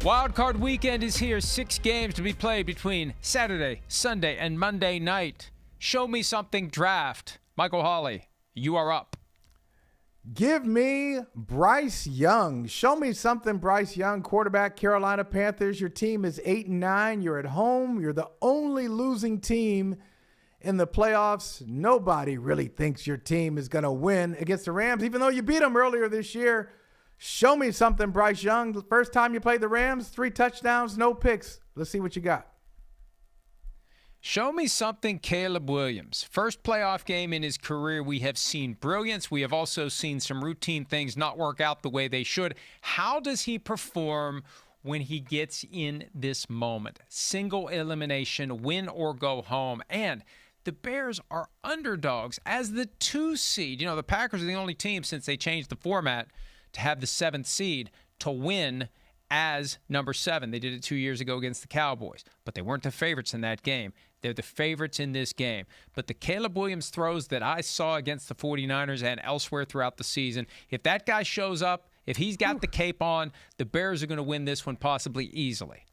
Wild Card Weekend is here. 6 games to be played between Saturday, Sunday, and Monday night. Show me something draft. Michael Holley, you are up. Give me Bryce Young. Show me something, Bryce Young, quarterback, Carolina Panthers. Your team is 8-9. You're at home. You're the only losing team in the playoffs. Nobody really thinks your team is going to win against the Rams, even though you beat them earlier this year. Show me something, Bryce Young. The first time you played the Rams, 3 touchdowns, no picks. Let's see what you got. Show me something, Caleb Williams. First playoff game in his career, we have seen brilliance. We have also seen some routine things not work out the way they should. How does he perform when he gets in this moment? Single elimination, win or go home. And the Bears are underdogs as the 2 seed. You know, the Packers are the only team since they changed the format to have the 7th seed to win as number 7. They did it 2 years ago against the Cowboys, but they weren't the favorites in that game. They're the favorites in this game. But the Caleb Williams throws that I saw against the 49ers and elsewhere throughout the season, if that guy shows up, if he's got the cape on, the Bears are going to win this one possibly easily.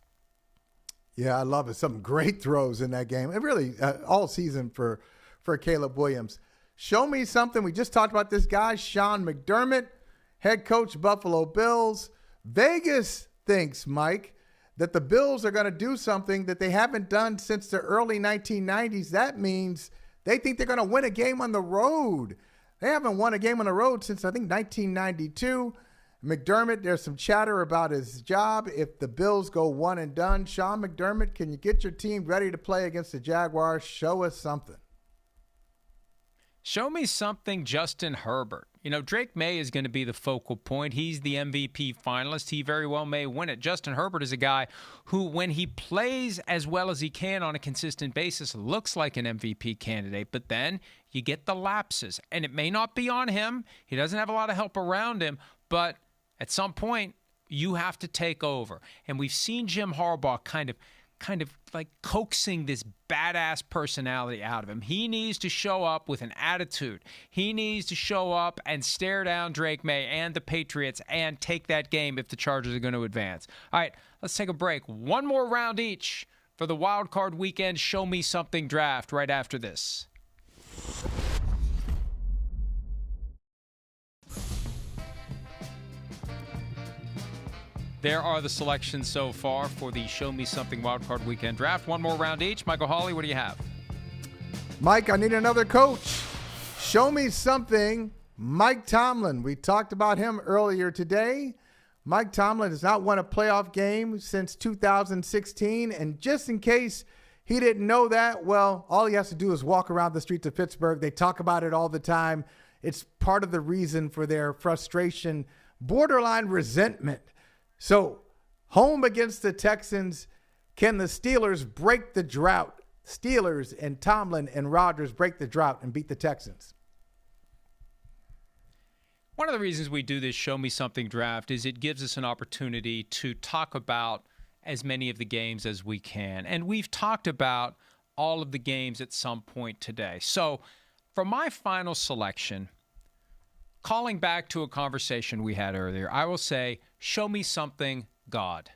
Yeah, I love it. Some great throws in that game. And really, all season for Caleb Williams. Show me something. We just talked about this guy, Sean McDermott, head coach, Buffalo Bills. Vegas thinks, Mike, that the Bills are going to do something that they haven't done since the early 1990s. That means they think they're going to win a game on the road. They haven't won a game on the road since, I think, 1992. McDermott, there's some chatter about his job if the Bills go one and done. Sean McDermott, can you get your team ready to play against the Jaguars? Show us something. Show me something, Justin Herbert. You know, Drake May is going to be the focal point. He's the MVP finalist. He very well may win it. Justin Herbert is a guy who, when he plays as well as he can on a consistent basis, looks like an MVP candidate. But then you get the lapses, and it may not be on him. He doesn't have a lot of help around him, but at some point, you have to take over. And we've seen Jim Harbaugh kind of like coaxing this badass personality out of him. He needs to show up with an attitude. He needs to show up and stare down Drake May and the Patriots and take that game if the Chargers are going to advance. All right, let's take a break. One more round each for the Wild Card Weekend Show Me Something draft right after this. There are the selections so far for the Show Me Something Wildcard Weekend Draft. One more round each. Michael Holley, what do you have? Mike, I need another coach. Show me something, Mike Tomlin. We talked about him earlier today. Mike Tomlin has not won a playoff game since 2016. And just in case he didn't know that, well, all he has to do is walk around the streets of Pittsburgh. They talk about it all the time. It's part of the reason for their frustration, borderline resentment. So, home against the Texans, can the Steelers break the drought? Steelers and Tomlin and Rodgers break the drought and beat the Texans. One of the reasons we do this Show Me Something draft is it gives us an opportunity to talk about as many of the games as we can. And we've talked about all of the games at some point today. So, for my final selection, calling back to a conversation we had earlier, I will say, show me something, God.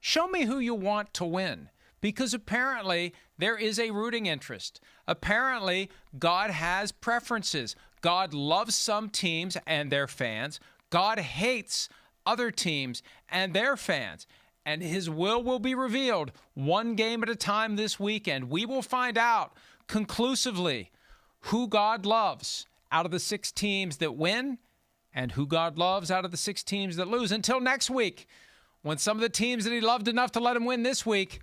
Show me who you want to win, because apparently there is a rooting interest. Apparently, God has preferences. God loves some teams and their fans. God hates other teams and their fans. And his will be revealed one game at a time this weekend. We will find out conclusively who God loves out of the 6 teams that win and who God loves out of the 6 teams that lose. Until next week, when some of the teams that he loved enough to let him win this week,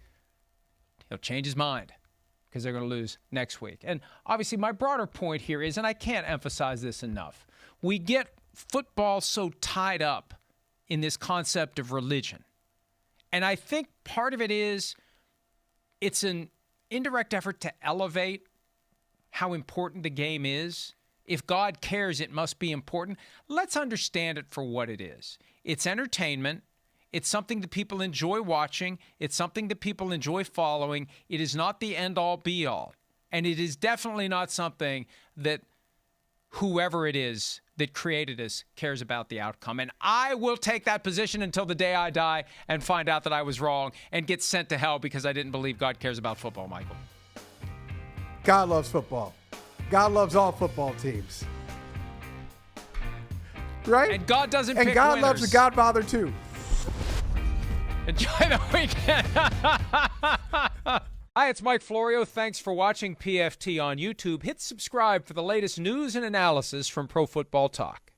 he'll change his mind because they're going to lose next week. And obviously my broader point here is, and I can't emphasize this enough, we get football so tied up in this concept of religion. And I think part of it is it's an indirect effort to elevate how important the game is. If God cares, it must be important. Let's understand it for what it is. It's entertainment. It's something that people enjoy watching. It's something that people enjoy following. It is not the end-all, be-all. And it is definitely not something that whoever it is that created us cares about the outcome. And I will take that position until the day I die and find out that I was wrong and get sent to hell because I didn't believe God cares about football, Michael. God loves football. God loves all football teams. Right? And God doesn't pick winners. And God loves the Godfather too. Enjoy the weekend. Hi, it's Mike Florio. Thanks for watching PFT on YouTube. Hit subscribe for the latest news and analysis from Pro Football Talk.